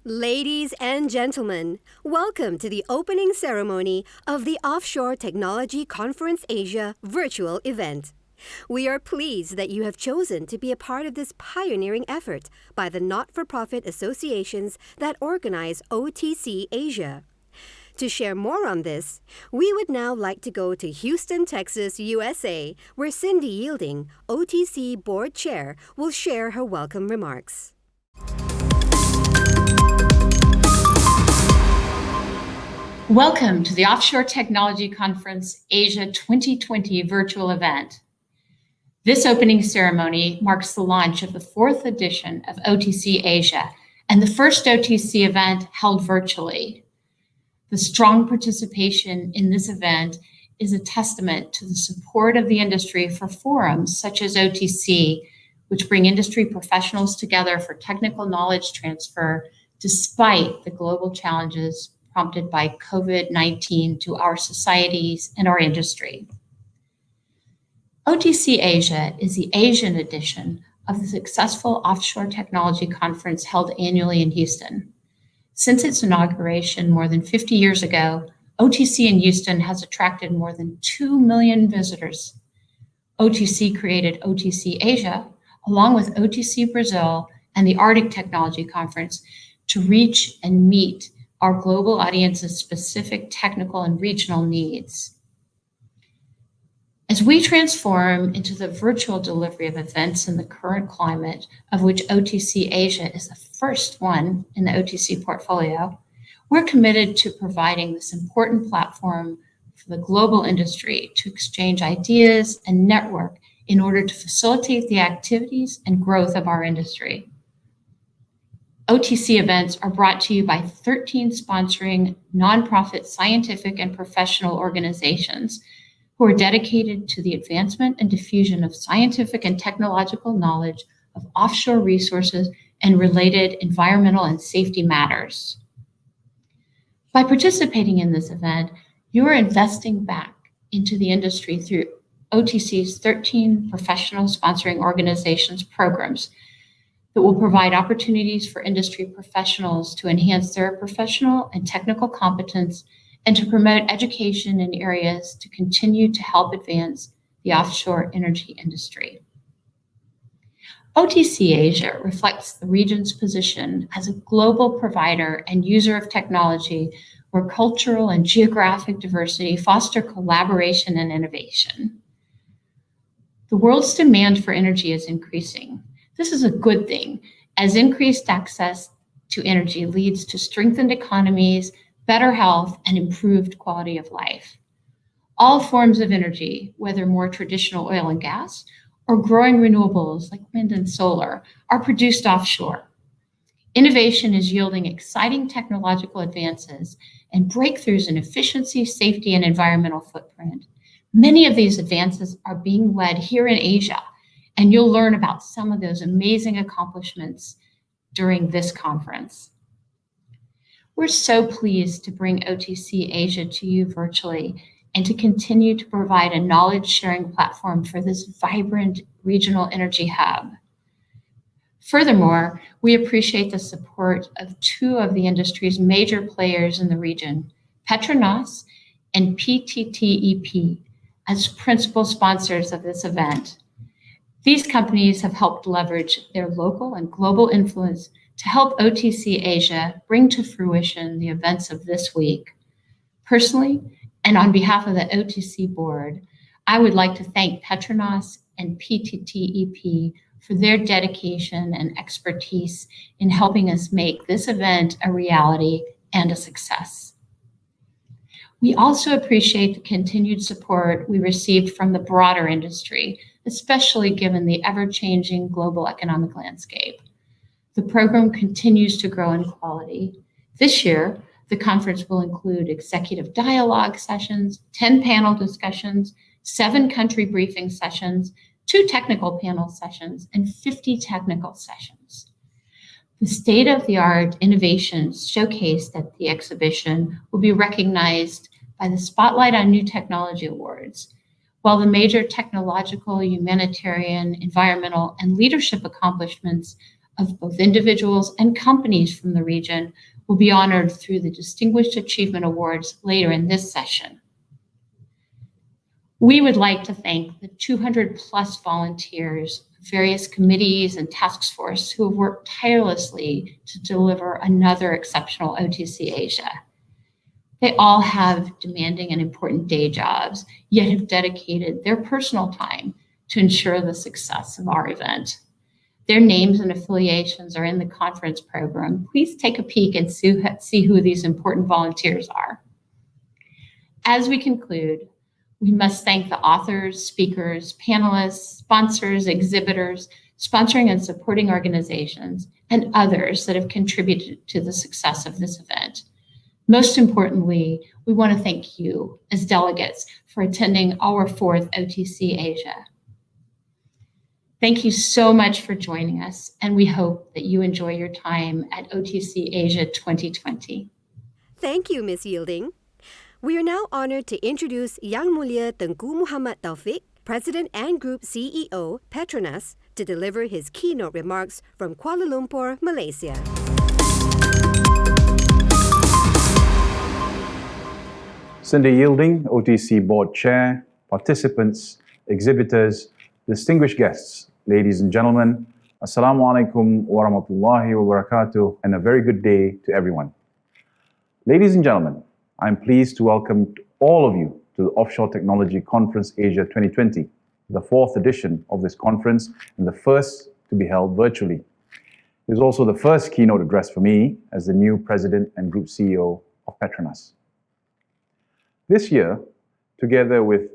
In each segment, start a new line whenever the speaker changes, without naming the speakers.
Ladies and gentlemen, welcome to the opening ceremony of the Offshore Technology Conference Asia virtual event. We are pleased that you have chosen to be a part of this pioneering effort by the not-for-profit associations that organize OTC Asia. To share more on this, we would now like to go to Houston, Texas, USA, where Cindy Yeilding, OTC Board Chair, will share her welcome remarks.
Welcome to the Offshore Technology Conference Asia 2020 virtual event. This opening ceremony marks the launch of the 4th edition of OTC Asia and the first OTC event held virtually. The strong participation in this event is a testament to the support of the industry for forums such as OTC, which bring industry professionals together for technical knowledge transfer despite the global challenges prompted by COVID-19 to our societies and our industry. OTC Asia is the Asian edition of the successful Offshore Technology Conference held annually in Houston. Since its inauguration more than 50 years ago, OTC in Houston has attracted more than 2 million visitors. OTC created OTC Asia, along with OTC Brazil and the Arctic Technology Conference, to reach and meet our global audience's specific technical and regional needs. As we transform into the virtual delivery of events in the current climate, of which OTC Asia is the first one in the OTC portfolio, we're committed to providing this important platform for the global industry to exchange ideas and network in order to facilitate the activities and growth of our industry. OTC events are brought to you by 13 sponsoring nonprofit scientific and professional organizations who are dedicated to the advancement and diffusion of scientific and technological knowledge of offshore resources and related environmental and safety matters. By participating in this event, you are investing back into the industry through OTC's 13 professional sponsoring organizations programs that will provide opportunities for industry professionals to enhance their professional and technical competence and to promote education in areas to continue to help advance the offshore energy industry. OTC Asia reflects the region's position as a global provider and user of technology where cultural and geographic diversity foster collaboration and innovation. The world's demand for energy is increasing. This is a good thing, as increased access to energy leads to strengthened economies, better health, and improved quality of life. All forms of energy, whether more traditional oil and gas or growing renewables like wind and solar, are produced offshore. Innovation is yielding exciting technological advances and breakthroughs in efficiency, safety, and environmental footprint. Many of these advances are being led here in Asia, and you'll learn about some of those amazing accomplishments during this conference. We're so pleased to bring OTC Asia to you virtually and to continue to provide a knowledge-sharing platform for this vibrant regional energy hub. Furthermore, we appreciate the support of 2 of the industry's major players in the region, PETRONAS and PTTEP, as principal sponsors of this event. These companies have helped leverage their local and global influence to help OTC Asia bring to fruition the events of this week. Personally, and on behalf of the OTC board, I would like to thank PETRONAS and PTTEP for their dedication and expertise in helping us make this event a reality and a success. We also appreciate the continued support we received from the broader industry, especially given the ever-changing global economic landscape. The program continues to grow in quality. This year, the conference will include executive dialogue sessions, 10 panel discussions, 7 country briefing sessions, 2 technical panel sessions, and 50 technical sessions. The state-of-the-art innovations showcased at the exhibition will be recognized by the Spotlight on New Technology Awards, while the major technological, humanitarian, environmental, and leadership accomplishments of both individuals and companies from the region will be honored through the Distinguished Achievement Awards later in this session. We would like to thank the 200+ volunteers, various committees and task force who have worked tirelessly to deliver another exceptional OTC Asia. They all have demanding and important day jobs, yet have dedicated their personal time to ensure the success of our event. Their names and affiliations are in the conference program. Please take a peek and see who these important volunteers are. As we conclude, we must thank the authors, speakers, panelists, sponsors, exhibitors, sponsoring and supporting organizations, and others that have contributed to the success of this event. Most importantly, we want to thank you as delegates for attending our 4th OTC Asia. Thank you so much for joining us, and we hope that you enjoy your time at OTC Asia 2020.
Thank you, Ms. Yeilding. We are now honored to introduce Yang Mulia Tengku Muhammad Taufik, President and Group CEO, PETRONAS, to deliver his keynote remarks from Kuala Lumpur, Malaysia.
Cindy Yeilding, OTC Board Chair, participants, exhibitors, distinguished guests, ladies and gentlemen, Assalamu alaikum wa rahmatullahi wa barakatuh, and a very good day to everyone. Ladies and gentlemen, I'm pleased to welcome all of you to the Offshore Technology Conference Asia 2020, the 4th edition of this conference and the first to be held virtually. It is also the first keynote address for me as the new President and Group CEO of PETRONAS. This year, together with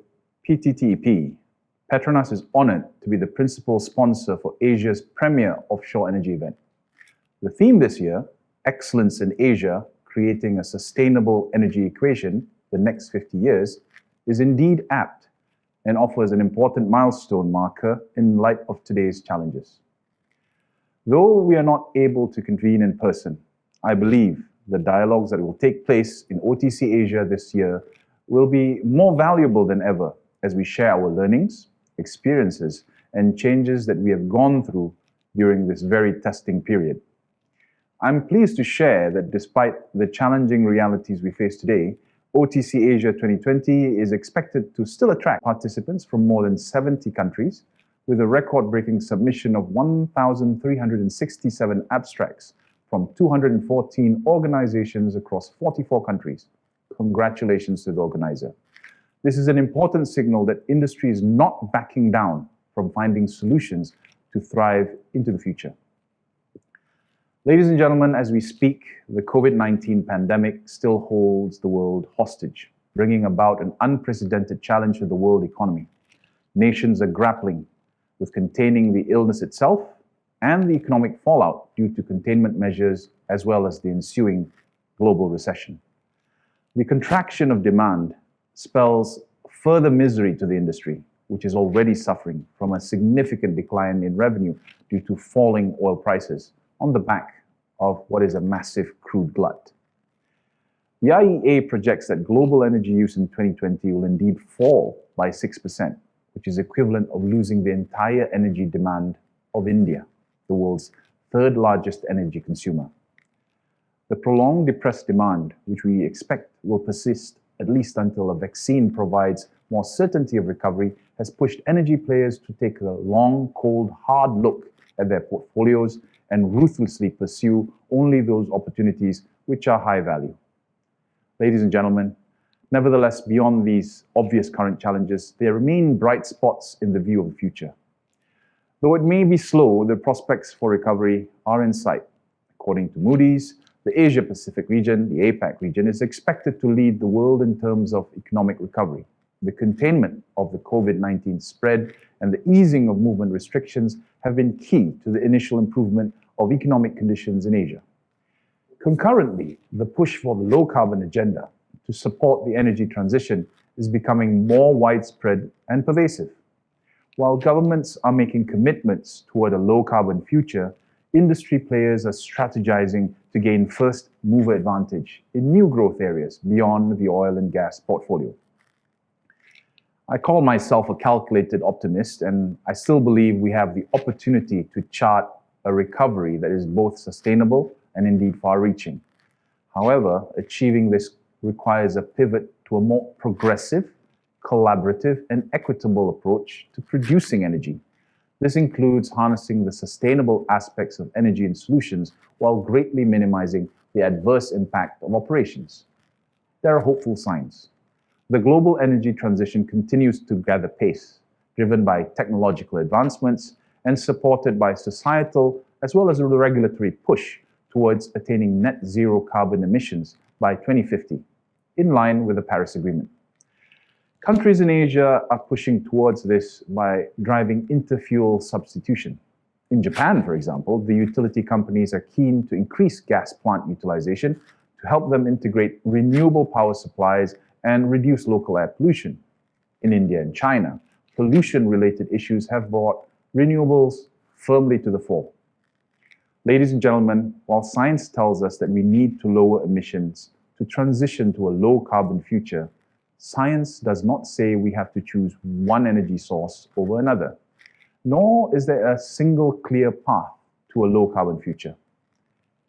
PTTEP, PETRONAS is honored to be the principal sponsor for Asia's premier offshore energy event. The theme this year, Excellence in Asia, Creating a Sustainable Energy Equation, the next 50 years, is indeed apt and offers an important milestone marker in light of today's challenges. Though we are not able to convene in person, I believe the dialogues that will take place in OTC Asia this year will be more valuable than ever as we share our learnings, experiences, and changes that we have gone through during this very testing period. I'm pleased to share that despite the challenging realities we face today, OTC Asia 2020 is expected to still attract participants from more than 70 countries, with a record-breaking submission of 1,367 abstracts from 214 organizations across 44 countries. Congratulations to the organizer. This is an important signal that industry is not backing down from finding solutions to thrive into the future. Ladies and gentlemen, as we speak, the COVID-19 pandemic still holds the world hostage, bringing about an unprecedented challenge to the world economy. Nations are grappling with containing the illness itself and the economic fallout due to containment measures, as well as the ensuing global recession. The contraction of demand spells further misery to the industry, which is already suffering from a significant decline in revenue due to falling oil prices on the back of what is a massive crude glut. The IEA projects that global energy use in 2020 will indeed fall by 6%, which is equivalent of losing the entire energy demand of India, the world's 3rd largest energy consumer. The prolonged depressed demand, which we expect will persist at least until a vaccine provides more certainty of recovery, has pushed energy players to take a long, cold, hard look at their portfolios and ruthlessly pursue only those opportunities which are high value. Ladies and gentlemen, nevertheless, beyond these obvious current challenges, there remain bright spots in the view of the future. Though it may be slow, the prospects for recovery are in sight. According to Moody's, the Asia-Pacific region, the APAC region, is expected to lead the world in terms of economic recovery. The containment of the COVID-19 spread and the easing of movement restrictions have been key to the initial improvement of economic conditions in Asia. Concurrently, the push for the low-carbon agenda to support the energy transition is becoming more widespread and pervasive. While governments are making commitments toward a low-carbon future, industry players are strategizing to gain first-mover advantage in new growth areas beyond the oil and gas portfolio. I call myself a calculated optimist, and I still believe we have the opportunity to chart a recovery that is both sustainable and indeed far-reaching. However, achieving this requires a pivot to a more progressive, collaborative, and equitable approach to producing energy. This includes harnessing the sustainable aspects of energy and solutions while greatly minimizing the adverse impact of operations. There are hopeful signs. The global energy transition continues to gather pace, driven by technological advancements and supported by societal as well as a regulatory push towards attaining net zero carbon emissions by 2050, in line with the Paris Agreement. Countries in Asia are pushing towards this by driving interfuel substitution. In Japan, for example, the utility companies are keen to increase gas plant utilization to help them integrate renewable power supplies and reduce local air pollution. In India and China, pollution-related issues have brought renewables firmly to the fore. Ladies and gentlemen, while science tells us that we need to lower emissions to transition to a low-carbon future, science does not say we have to choose one energy source over another, nor is there a single clear path to a low-carbon future.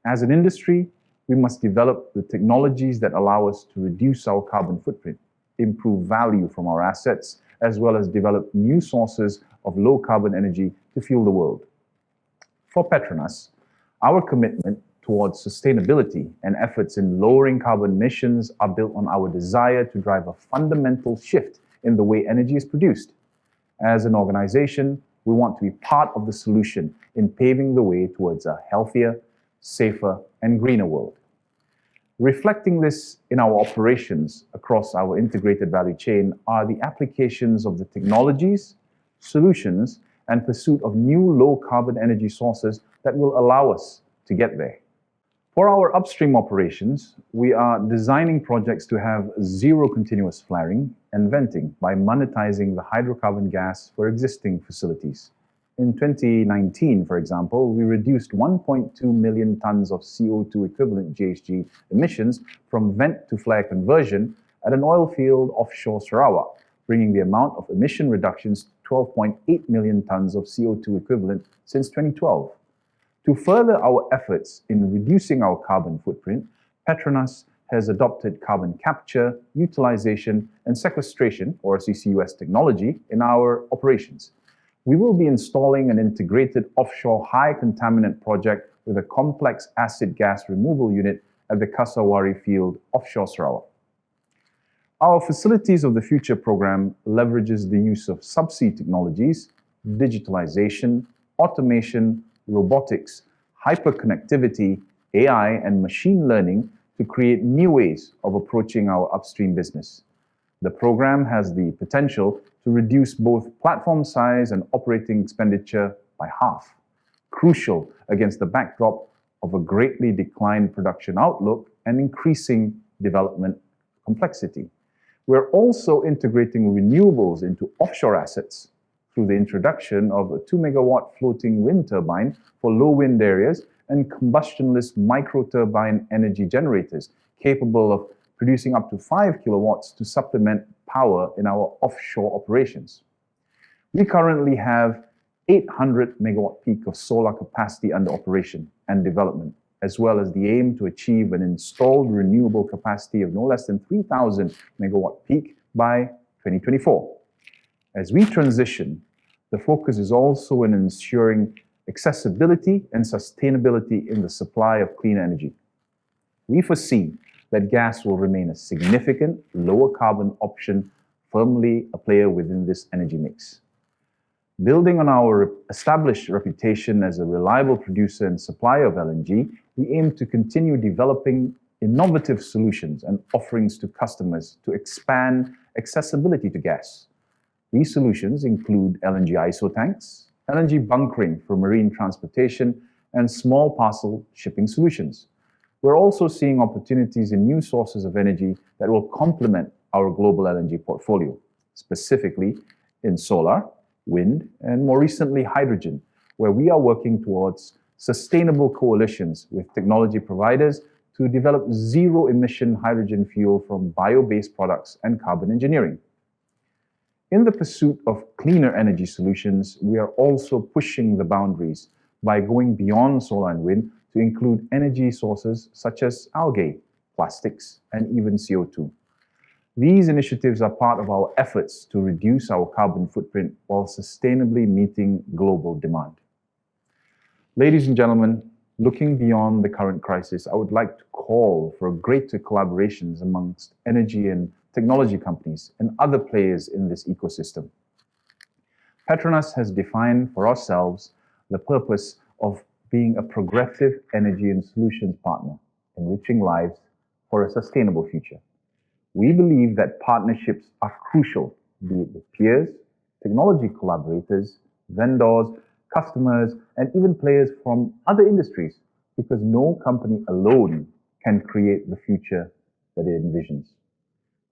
As an industry, we must develop the technologies that allow us to reduce our carbon footprint, improve value from our assets, as well as develop new sources of low-carbon energy to fuel the world. For PETRONAS, our commitment towards sustainability and efforts in lowering carbon emissions are built on our desire to drive a fundamental shift in the way energy is produced. As an organization, we want to be part of the solution in paving the way towards a healthier, safer, and greener world. Reflecting this in our operations across our integrated value chain are the applications of the technologies, solutions, and pursuit of new low-carbon energy sources that will allow us to get there. For our upstream operations, we are designing projects to have zero continuous flaring and venting by monetizing the hydrocarbon gas for existing facilities. In 2019, for example, we reduced 1.2 million tons of CO2 equivalent GHG emissions from vent to flare conversion at an oil field offshore Sarawak, bringing the amount of emission reductions to 12.8 million tons of CO2 equivalent since 2012. To further our efforts in reducing our carbon footprint, PETRONAS has adopted carbon capture, utilization, and sequestration, or CCUS technology, in our operations. We will be installing an integrated offshore high contaminant project with a complex acid gas removal unit at the Kasawari field offshore Sarawak. Our Facilities of the Future program leverages the use of subsea technologies, digitalization, automation, robotics, hyperconnectivity, AI, and machine learning to create new ways of approaching our upstream business. The program has the potential to reduce both platform size and operating expenditure by half, crucial against the backdrop of a greatly declined production outlook and increasing development complexity. We're also integrating renewables into offshore assets through the introduction of a 2-megawatt floating wind turbine for low wind areas and combustionless microturbine energy generators capable of producing up to 5 kilowatts to supplement power in our offshore operations. We currently have 800 megawatt peak of solar capacity under operation and development, as well as the aim to achieve an installed renewable capacity of no less than 3,000 megawatt peak by 2024. As we transition, the focus is also in ensuring accessibility and sustainability in the supply of clean energy. We foresee that gas will remain a significant lower carbon option, firmly a player within this energy mix. Building on our established reputation as a reliable producer and supplier of LNG, we aim to continue developing innovative solutions and offerings to customers to expand accessibility to gas. These solutions include LNG ISO tanks, LNG bunkering for marine transportation, and small parcel shipping solutions. We're also seeing opportunities in new sources of energy that will complement our global LNG portfolio, specifically in solar, wind, and more recently hydrogen, where we are working towards sustainable coalitions with technology providers to develop zero-emission hydrogen fuel from bio-based products and carbon engineering. In the pursuit of cleaner energy solutions, we are also pushing the boundaries by going beyond solar and wind to include energy sources such as algae, plastics, and even CO2. These initiatives are part of our efforts to reduce our carbon footprint while sustainably meeting global demand. Ladies and gentlemen, looking beyond the current crisis, I would like to call for greater collaborations amongst energy and technology companies and other players in this ecosystem. PETRONAS has defined for ourselves the purpose of being a progressive energy and solutions partner, enriching lives for a sustainable future. We believe that partnerships are crucial, be it with peers, technology collaborators, vendors, customers, and even players from other industries, because no company alone can create the future that it envisions.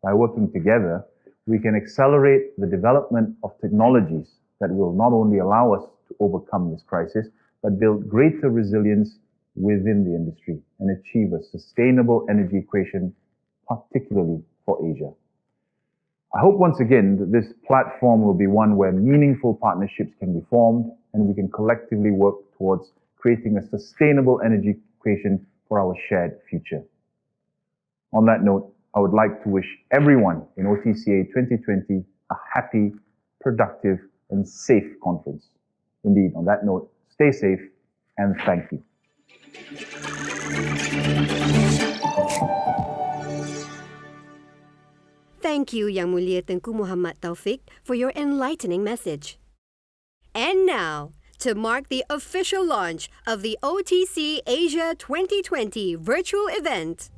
By working together, we can accelerate the development of technologies that will not only allow us to overcome this crisis, but build greater resilience within the industry and achieve a sustainable energy equation, particularly for Asia. I hope once again that this platform will be one where meaningful partnerships can be formed and we can collectively work towards creating a sustainable energy equation for our shared future. On that note, I would like to wish everyone in OTCA 2020 a happy, productive, and safe conference. Indeed, on that note, stay safe and thank you.
Thank you, Yang Mulia Tengku Muhammad Taufik, for your enlightening message. And now, to mark the official launch of the OTC Asia 2020 virtual event.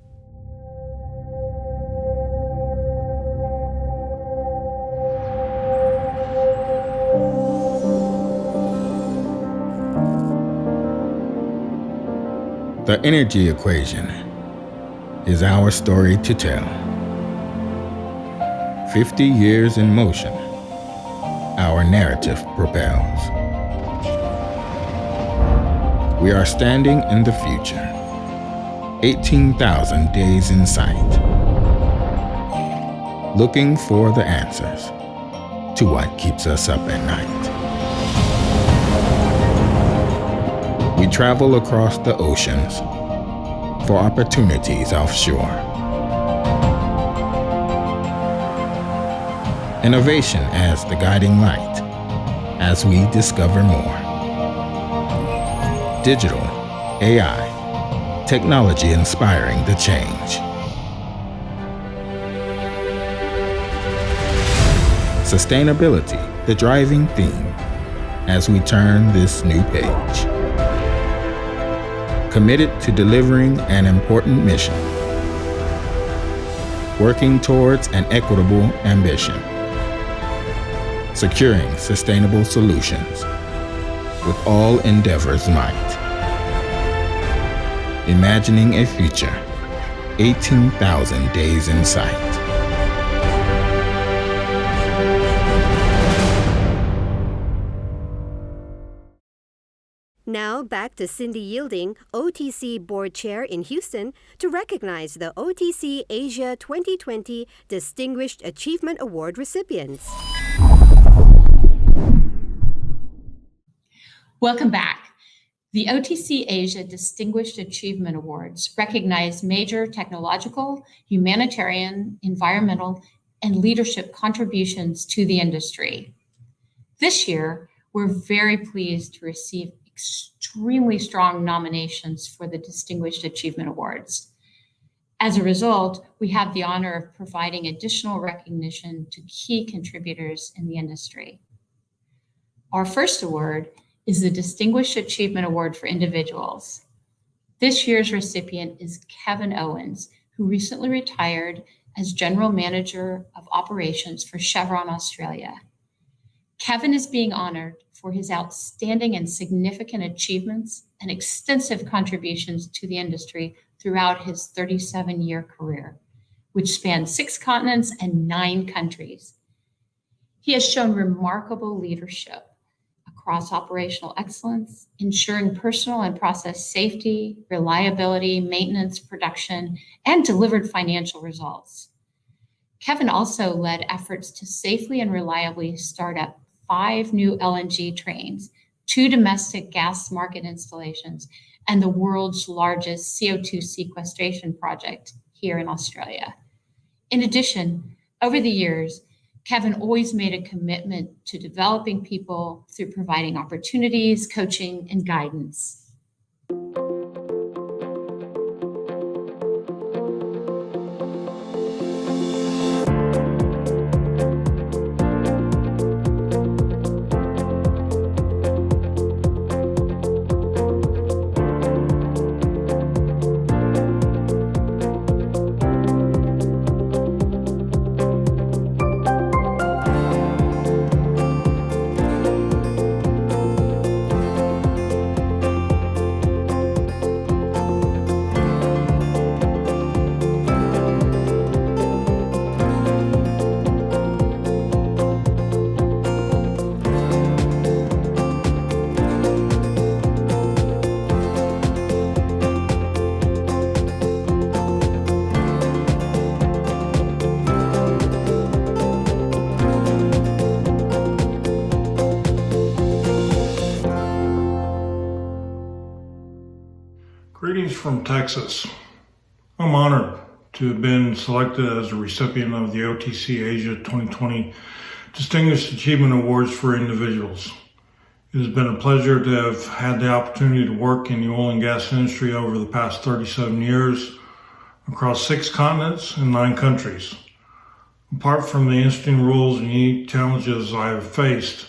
The energy equation is our story to tell. 50 years in motion, our narrative propels. We are standing in the future, 18,000 days in sight, looking for the answers to what keeps us up at night. We travel across the oceans for opportunities offshore. Innovation as the guiding light as we discover more. Digital, AI, technology inspiring the change. Sustainability, the driving theme as we turn this new page. Committed to delivering an important mission, working towards an equitable ambition, securing sustainable solutions with all endeavors might, imagining a future, 18,000 days in sight.
Now back to Cindy Yeilding, OTC Board Chair in Houston, to recognize the OTC Asia 2020 Distinguished Achievement Award recipients.
Welcome back. The OTC Asia Distinguished Achievement Awards recognize major technological, humanitarian, environmental, and leadership contributions to the industry. This year, we're very pleased to receive extremely strong nominations for the Distinguished Achievement Awards. As a result, we have the honor of providing additional recognition to key contributors in the industry. Our first award is the Distinguished Achievement Award for Individuals. This year's recipient is Kevin Owens, who recently retired as General Manager of Operations for Chevron Australia. Kevin is being honored for his outstanding and significant achievements and extensive contributions to the industry throughout his 37-year career, which spans 6 continents and 9 countries. He has shown remarkable leadership across operational excellence, ensuring personal and process safety, reliability, maintenance, production, and delivered financial results. Kevin also led efforts to safely and reliably start up 5 new LNG trains 2 domestic gas market installations, and the world's largest CO2 sequestration project here in Australia. In addition, over the years, Kevin always made a commitment to developing people through providing opportunities, coaching, and guidance.
Greetings from Texas. I'm honored to have been selected as a recipient of the OTC Asia 2020 Distinguished Achievement Awards for individuals. It has been a pleasure to have had the opportunity to work in the oil and gas industry over the past 37 years across 6 continents and 9 countries. Apart from the interesting roles and unique challenges I have faced,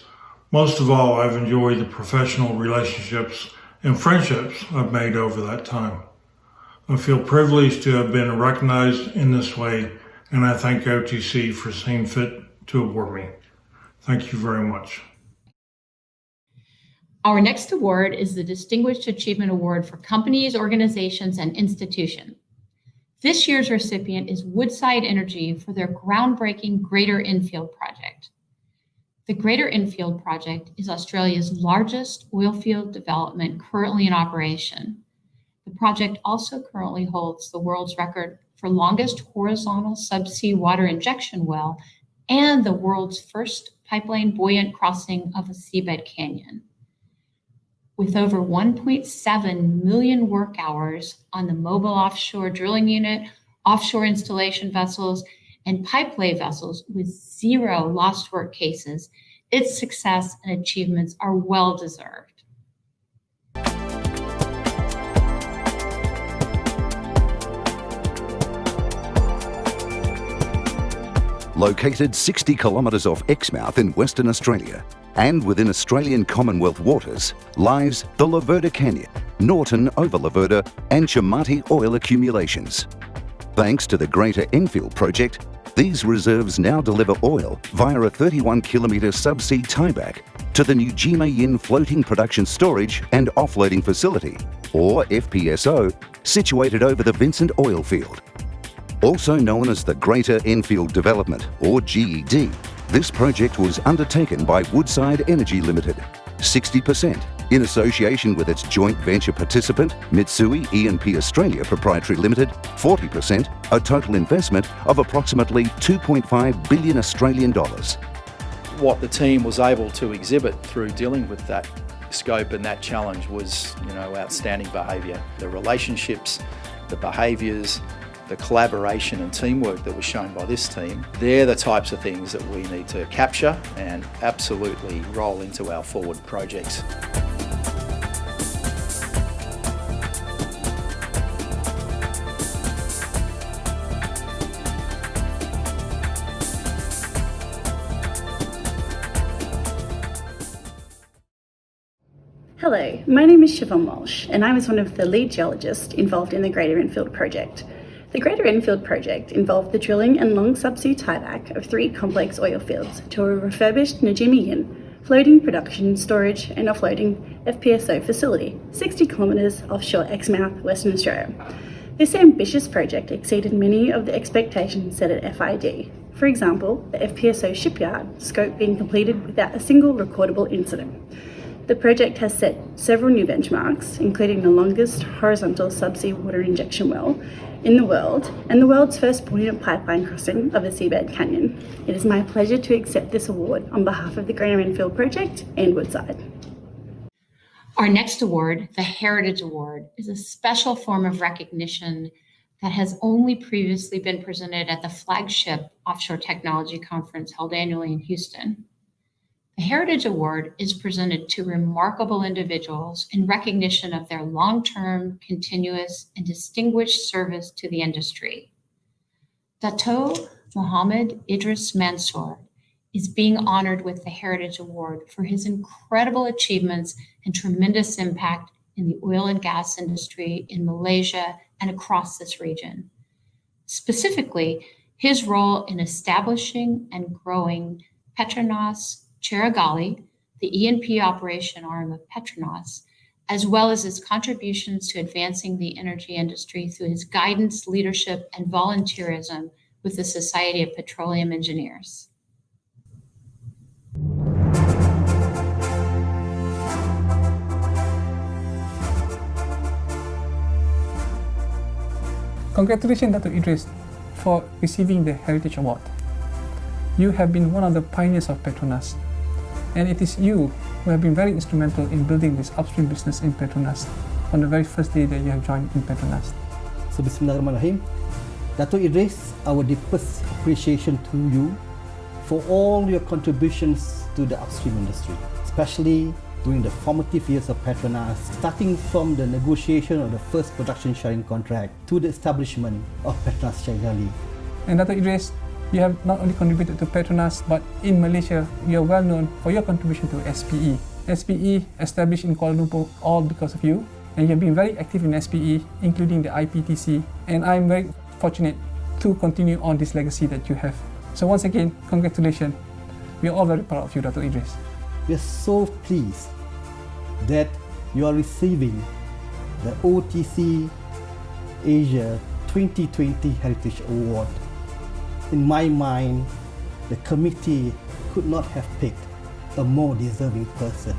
most of all, I've enjoyed the professional relationships and friendships I've made over that time. I feel privileged to have been recognized in this way, and I thank OTC for seeing fit to award me. Thank you very much.
Our next award is the Distinguished Achievement Award for companies, organizations, and institutions. This year's recipient is Woodside Energy for their groundbreaking Greater Enfield project. The Greater Enfield project is Australia's largest oil field development currently in operation. The project also currently holds the world's record for longest horizontal subsea water injection well and the world's first pipeline buoyant crossing of a seabed canyon. With over 1.7 million work hours on the mobile offshore drilling unit, offshore installation vessels, and pipelay vessels with 0 lost work cases, its success and achievements are well deserved.
Located 60 kilometres off Exmouth in Western Australia and within Australian Commonwealth waters lies the Laverda Canyon, Norton over Laverda and Chamati oil accumulations. Thanks to the Greater Enfield project, these reserves now deliver oil via a 31-kilometre subsea tieback to the Njima Yin Floating Production Storage and Offloading Facility, or FPSO, situated over the Vincent oil field. Also known as the Greater Enfield Development, or GED, this project was undertaken by Woodside Energy Limited, 60%, in association with its joint venture participant, Mitsui E&P Australia Proprietary Limited, 40%, a total investment of approximately 2.5 billion Australian dollars.
What the team was able to exhibit through dealing with that scope and that challenge was, outstanding behaviour. The relationships, the behaviours, the collaboration and teamwork that was shown by this team, they're the types of things that we need to capture and absolutely roll into our forward projects.
Hello, my name is Siobhan Walsh and I was one of the lead geologists involved in the Greater Enfield project. The Greater Enfield project involved the drilling and long subsea tieback of 3 complex oil fields to a refurbished Njima Yin floating production, storage and offloading FPSO facility, 60 kilometres offshore Exmouth, Western Australia. This ambitious project exceeded many of the expectations set at FID. For example, the FPSO shipyard scope being completed without a single recordable incident. The project has set several new benchmarks, including the longest horizontal subsea water injection well in the world and the world's first buoyant pipeline crossing of a seabed canyon. It is my pleasure to accept this award on behalf of the Greater Enfield project and Woodside.
Our next award, the Heritage Award, is a special form of recognition that has only previously been presented at the flagship Offshore Technology Conference held annually in Houston. The Heritage Award is presented to remarkable individuals in recognition of their long-term, continuous, and distinguished service to the industry. Dato' Muhammad Idris Mansour is being honored with the Heritage Award for his incredible achievements and tremendous impact in the oil and gas industry in Malaysia and across this region. Specifically, his role in establishing and growing PETRONAS Cerigali, the E&P operation arm of PETRONAS, as well as his contributions to advancing the energy industry through his guidance, leadership, and volunteerism with the Society of Petroleum Engineers.
Congratulations, Dr. Idris, for receiving the Heritage Award. You have been one of the pioneers of PETRONAS, and it is you who have been very instrumental in building this upstream business in PETRONAS on the very first day that you have joined in PETRONAS.
So, Bismillahirrahmanirrahim. Dr. Idris, our deepest appreciation to you for all your contributions to the upstream industry, especially during the formative years of PETRONAS, starting from the negotiation of the first production sharing contract to the establishment of PETRONAS Cerigali.
And Dr. Idris, you have not only contributed to PETRONAS, but in Malaysia, you are well known for your contribution to SPE. SPE established in Kuala Lumpur all because of you, and you have been very active in SPE, including the IPTC, and I'm very fortunate to continue on this legacy that you have. So once again, congratulations. We are all very proud of you, Dr. Idris.
We are so pleased that you are receiving the OTC Asia 2020 Heritage Award. In my mind, the committee could not have picked a more deserving person.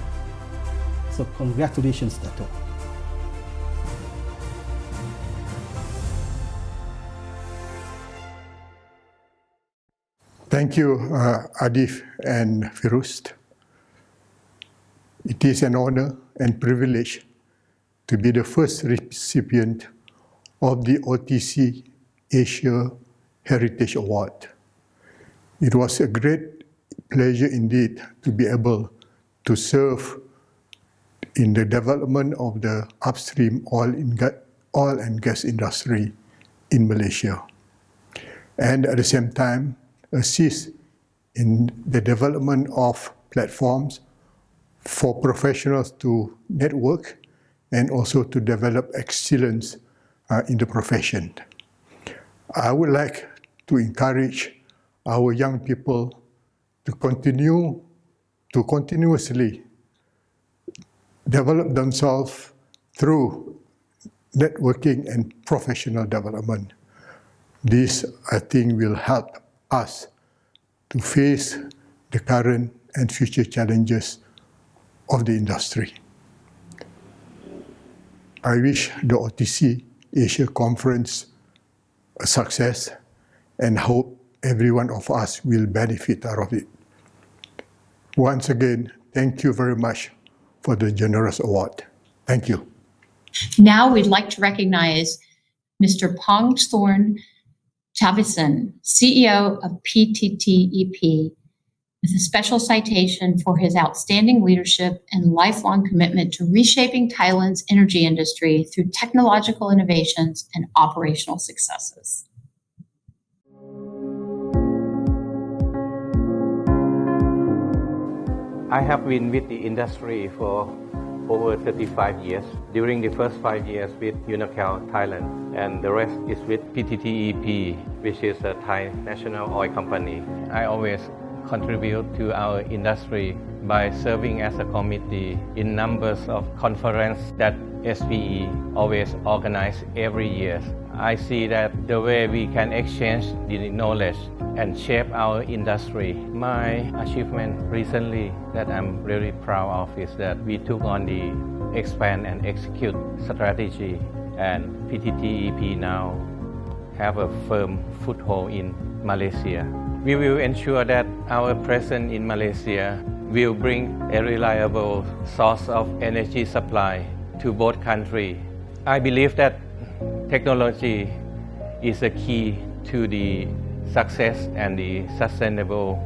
So congratulations, Dato'.
Thank you, Adif and Firuz. It is an honor and privilege to be the first recipient of the OTC Asia Heritage Award. It was a great pleasure indeed to be able to serve in the development of the upstream oil and gas industry in Malaysia, and at the same time assist in the development of platforms for professionals to network and also to develop excellence in the profession. I would like to encourage our young people to continuously develop themselves through networking and professional development. This, I think, will help us to face the current and future challenges of the industry. I wish the OTC Asia Conference a success and hope every one of us will benefit out of it. Once again, thank you very much for the generous award. Thank you.
Now we'd like to recognize Mr. Pong Thorn Chavison, CEO of PTTEP, with a special citation for his outstanding leadership and lifelong commitment to reshaping Thailand's energy industry through technological innovations and operational successes.
I have been with the industry for over 35 years. During the first 5 years with Unocal Thailand, and the rest is with PTTEP, which is a Thai national oil company. I always contribute to our industry by serving as a committee in numbers of conferences that SPE always organize every year. I see that the way we can exchange the knowledge and shape our industry. My achievement recently that I'm really proud of is that we took on the expand and execute strategy, and PTTEP now have a firm foothold in Malaysia. We will ensure that our presence in Malaysia will bring a reliable source of energy supply to both countries. I believe that technology is a key to the success and the sustainable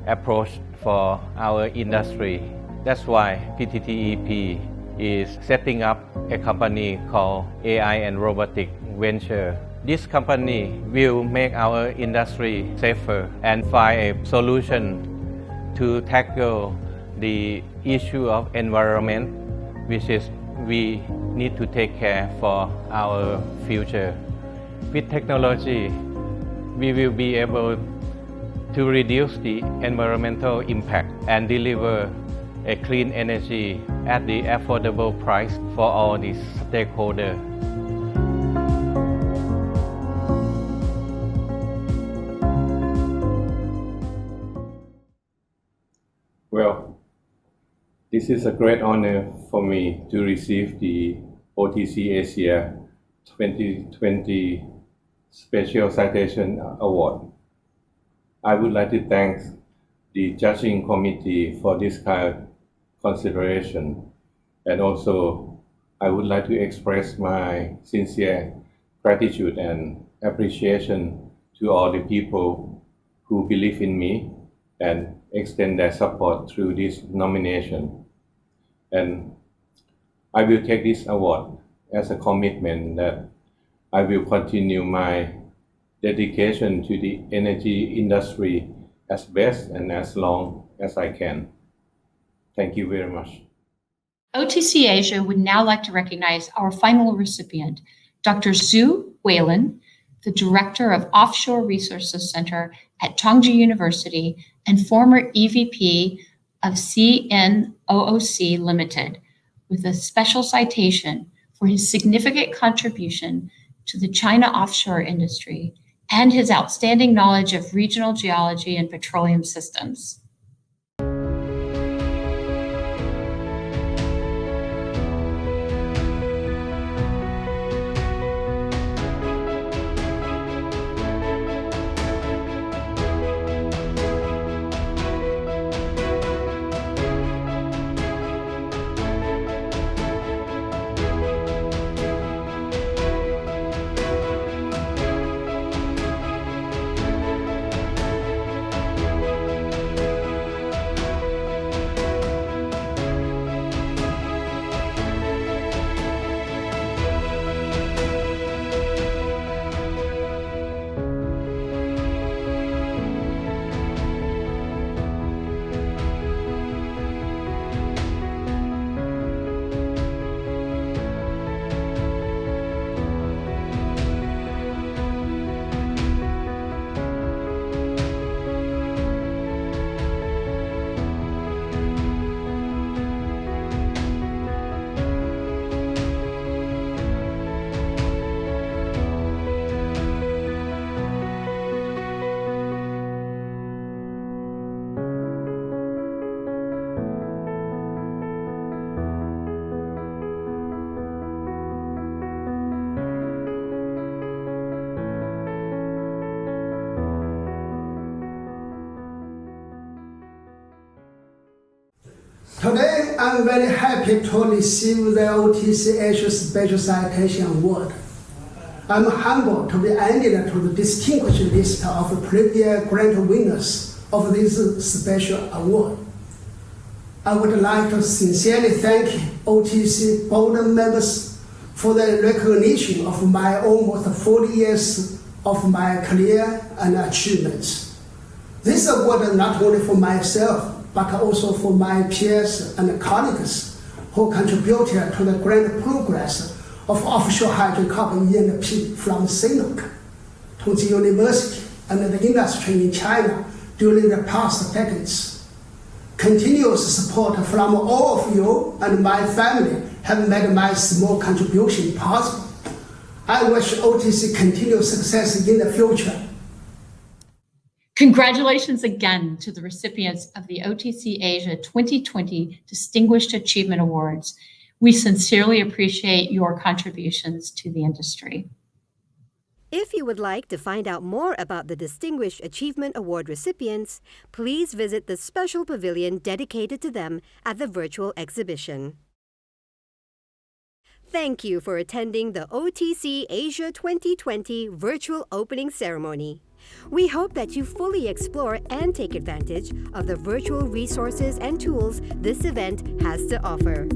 approach for our industry. That's why PTTEP is setting up a company called AI and Robotic Venture. This company will make our industry safer and find a solution to tackle the issue of environment, which is we need to take care for our future. With technology, we will be able to reduce the environmental impact and deliver a clean energy at the affordable price for all these stakeholders.
Well, this is a great honor for me to receive the OTC Asia 2020 Special Citation Award. I would like to thank the judging committee for this kind of consideration, and also I would like to express my sincere gratitude and appreciation to all the people who believe in me and extend their support through this nomination. And I will take this award as a commitment that I will continue my dedication to the energy industry as best and as long as I can. Thank you very much.
OTC Asia would now like to recognize our final recipient, Dr. Zhu Weilin, the Director of Offshore Resources Center at Tongji University and former EVP of CNOOC Limited, with a special citation for his significant contribution to the China offshore industry and his outstanding knowledge of regional geology and petroleum systems.
Today, I'm very happy to receive the OTC Asia Special Citation Award. I'm humbled to be added to the distinguished list of previous grant winners of this special award. I would like to sincerely thank OTC board members for the recognition of my almost 40 years of my career and achievements. This award is not only for myself, but also for my peers and colleagues who contributed to the great progress of offshore hydrocarbon E&P from CNOOC, Tongji University, and the industry in China during the past decades. Continuous support from all of you and my family have made my small contribution possible. I wish OTC continued success in the future.
Congratulations again to the recipients of the OTC Asia 2020 Distinguished Achievement Awards. We sincerely appreciate your contributions to the industry.
If you would like to find out more about the Distinguished Achievement Award recipients, please visit the special pavilion dedicated to them at the virtual exhibition. Thank you for attending the OTC Asia 2020 virtual opening ceremony. We hope that you fully explore and take advantage of the virtual resources and tools this event has to offer.